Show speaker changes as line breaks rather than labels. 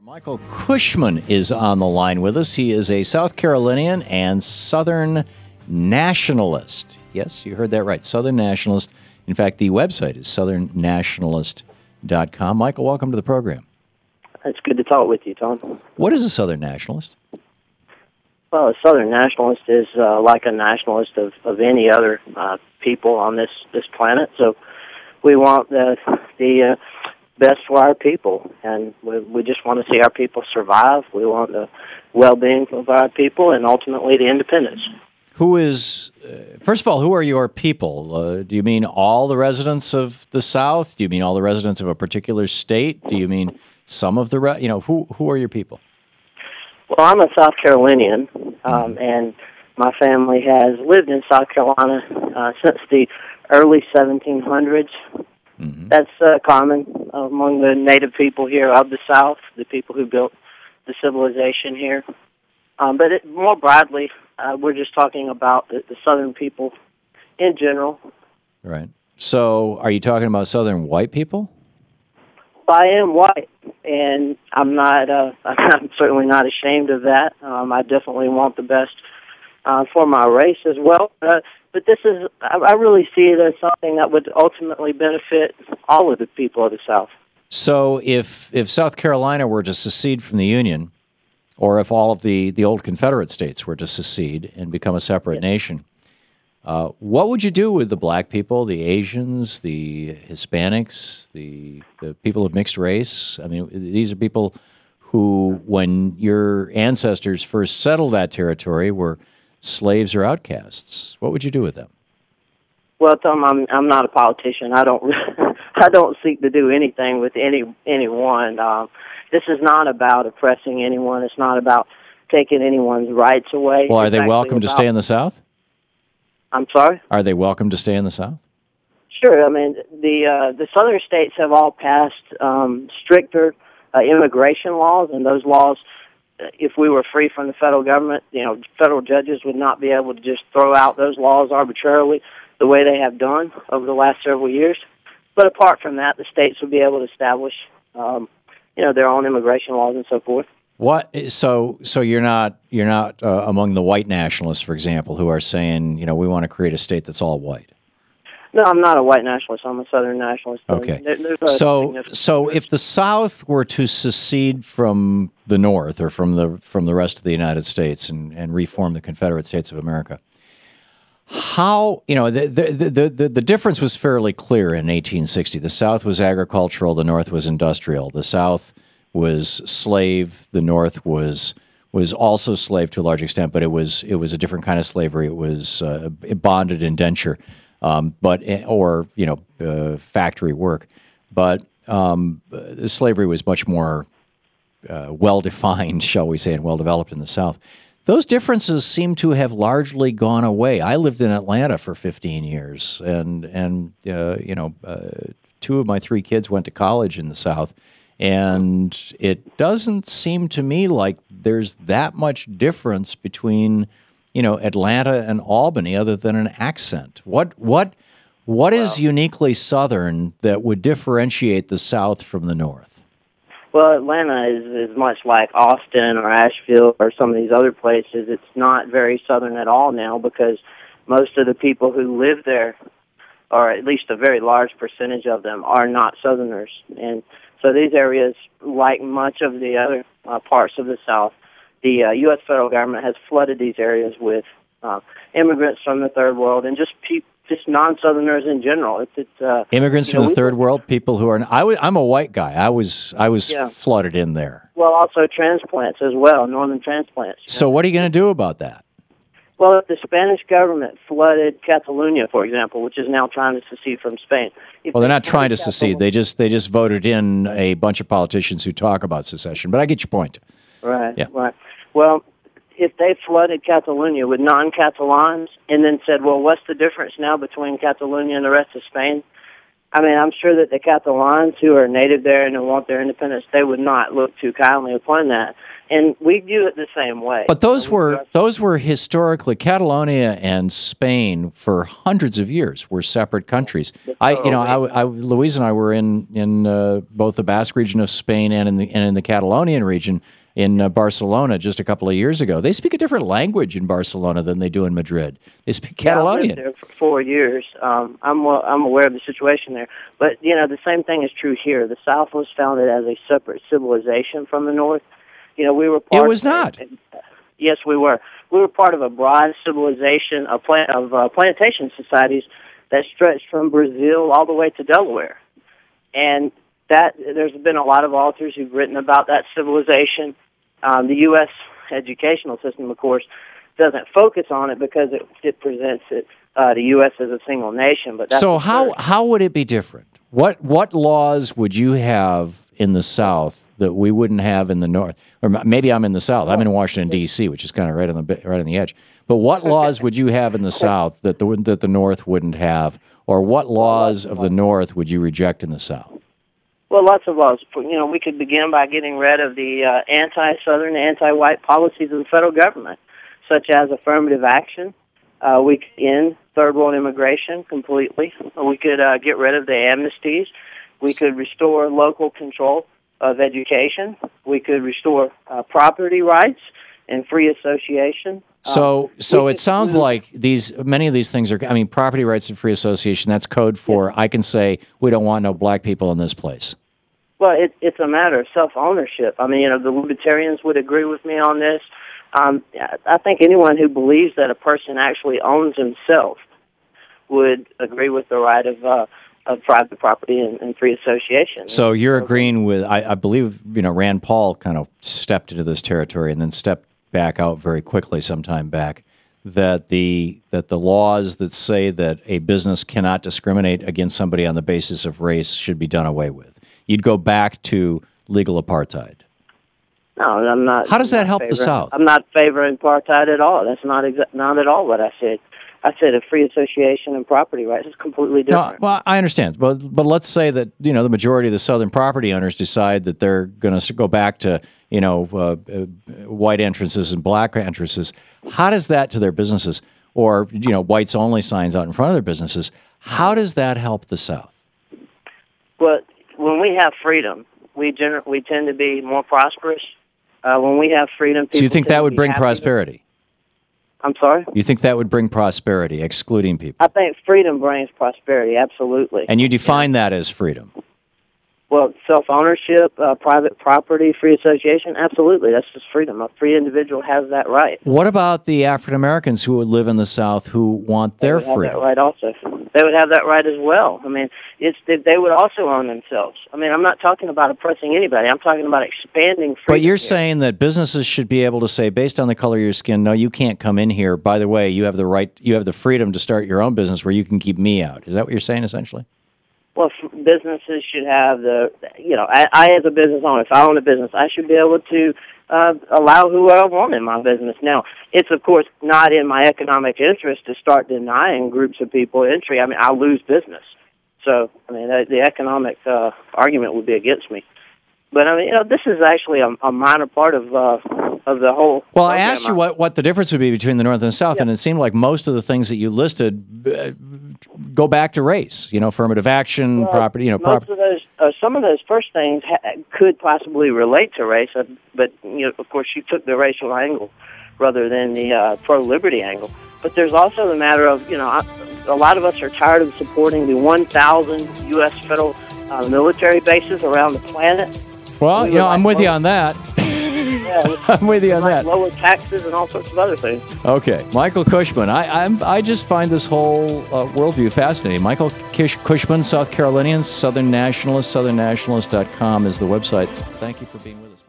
Michael Cushman is on the line with us. He is a South Carolinian and Southern nationalist. Yes, you heard that right, Southern nationalist. In fact, the website is southernnationalist.com. Michael, welcome to the program.
It's good to talk with you, Tom.
What is a Southern nationalist?
Well, a Southern nationalist is like a nationalist of any other people on this planet. So we want the best for our people, and we just want to see our people survive. We want the well-being of our people and ultimately the independence.
Who is, first of all, who are your people? Do you mean all the residents of the South? Do you mean all the residents of a particular state? Do you mean some of the, who are your people?
Well, I'm a South Carolinian, and my family has lived in South Carolina since the early 1700s. Mm-hmm. That's common among the native people here of the South, the people who built the civilization here. But more broadly, we're just talking about the Southern people in general.
Right. So are you talking about Southern white people?
I am white, and I'm not. I'm certainly not ashamed of that. I definitely want the best for my race as well. But this is, I really see it as something that would ultimately benefit all of the people of the South.
So if South Carolina were to secede from the Union, or if all of the old Confederate states were to secede and become a separate nation, what would you do with the black people, the Asians, the Hispanics, the people of mixed race? I mean, these are people who, when your ancestors first settled that territory, were slaves or outcasts. What would you do with them?
Well, Tom, I'm not a politician. I don't I don't seek to do anything with anyone. This is not about oppressing anyone. It's not about taking anyone's rights away.
Well, are they welcome to stay in the South?
I'm sorry?
Are they welcome to stay in the South?
Sure. I mean, the southern states have all passed stricter immigration laws, and those laws, if we were free from the federal government, federal judges would not be able to just throw out those laws arbitrarily the way they have done over the last several years. But apart from that, the states would be able to establish, their own immigration laws and so forth.
What? So you're not among the white nationalists, for example, who are saying, we want to create a state that's all white.
No, I'm not a white nationalist. I'm a Southern nationalist.
Okay. So if the South were to secede from the North or from the rest of the United States and reform the Confederate States of America, how, the difference was fairly clear in 1860. The South was agricultural, the North was industrial. The South was slave, the North was also slave to a large extent, but it was a different kind of slavery. It was bonded indenture. Factory work, but slavery was much more well-defined, shall we say, and well-developed in the South. Those differences seem to have largely gone away. I lived in Atlanta for 15 years, and two of my three kids went to college in the South, and it doesn't seem to me like there's that much difference between Atlanta and Albany, other than an accent. What is uniquely Southern that would differentiate the South from the North?
Well, Atlanta is much like Austin or Asheville or some of these other places. It's not very Southern at all now because most of the people who live there, or at least a very large percentage of them, are not Southerners. And so these areas, like much of the other parts of the South, the U.S. federal government has flooded these areas with immigrants from the Third World and just non-Southerners in general.
Immigrants from the Third World, people who are. I'm a white guy. I was flooded in there.
Well, also transplants as well, northern transplants.
So what are you going to do about that?
Well, if the Spanish government flooded Catalonia, for example, which is now trying to secede from Spain.
Well, they're not trying to secede. They just voted in a bunch of politicians who talk about secession. But I get your point.
Right.
Yeah.
Right. Well, if they flooded Catalonia with non-Catalans and then said, well, what's the difference now between Catalonia and the rest of Spain? I mean, I'm sure that the Catalans who are native there and who want their independence, they would not look too kindly upon that. And we view it the same way.
But those were historically Catalonia and Spain for hundreds of years were separate countries. Louise and I were in both the Basque region of Spain and in the Catalonian region in Barcelona just a couple of years ago. They speak a different language in Barcelona than they do in Madrid. They speak Catalonian.
I lived there for 4 years. I'm aware of the situation there. But, the same thing is true here. The South was founded as a separate civilization from the North. We were part
It was not.
Yes, we were. We were part of a broad civilization of plantation societies that stretched from Brazil all the way to Delaware. And there's been a lot of authors who've written about that civilization. The U.S. educational system, of course, doesn't focus on it because it presents the U.S. as a single nation. But
so how would it be different? What laws would you have in the South that we wouldn't have in the North? Or maybe I'm in the South. I'm in Washington D.C., which is kind of right on the edge. But what laws would you have in the South that the North wouldn't have, or what laws of the North would you reject in the South?
Well, lots of laws. We could begin by getting rid of the anti-Southern, anti-white policies of the federal government, such as affirmative action. We could end third world immigration completely. We could get rid of the amnesties. We could restore local control of education. We could restore property rights and free association.
So it sounds like many of these things are, property rights and free association, that's code for, I can say, we don't want no black people in this place.
Well, it's a matter of self-ownership. The libertarians would agree with me on this. I think anyone who believes that a person actually owns himself would agree with the right of private property and free association.
So you're agreeing with, I believe, Rand Paul kind of stepped into this territory and then stepped back out very quickly sometime back, that the laws that say that a business cannot discriminate against somebody on the basis of race should be done away with. You'd go back to legal apartheid.
No, I'm not.
How does that help the South?
I'm not favoring apartheid at all. That's not at all what I said. I said a free association and property rights is completely different.
No, well, I understand, but let's say that the majority of the Southern property owners decide that they're going to go back to white entrances and black entrances. How does that to their businesses, or whites only signs out in front of their businesses? How does that help the South?
Well, when we have freedom, we tend to be more prosperous. When we have freedom, people
so you think that would bring
happy.
prosperity?
I'm sorry?
You think that would bring prosperity, excluding people?
I think freedom brings prosperity, absolutely.
And you define that as freedom?
Well, self-ownership, private property, free association, absolutely. That's just freedom. A free individual has that right.
What about the African Americans who would live in the South who want their freedom?
They would have that right also. They would have that right as well. They would also own themselves. I'm not talking about oppressing anybody. I'm talking about expanding freedom.
But you're saying that businesses should be able to say, based on the color of your skin, no, you can't come in here. By the way, you have the right, you have the freedom to start your own business where you can keep me out. Is that what you're saying, essentially?
Well, businesses should have I as a business owner, if I own a business, I should be able to allow who I want in my business. Now, it's, of course, not in my economic interest to start denying groups of people entry. I'll lose business. So, the economic argument would be against me. But, this is actually a minor part of the whole
Well, I asked you what the difference would be between the North and the South, and it seemed like most of the things that you listed go back to race, affirmative action, property,
most of those, some of those first things could possibly relate to race, but, of course, you took the racial angle rather than the pro-liberty angle. But there's also the matter of, a lot of us are tired of supporting the 1,000 U.S. federal military bases around the planet.
Well, I'm with you on that.
Yeah,
I'm with you on that.
Lower taxes and all sorts of other things.
Okay, Michael Cushman. I just find this whole worldview fascinating. Michael Cushman, South Carolinian, Southern Nationalist, southernnationalist.com is the website. Thank you for being with us.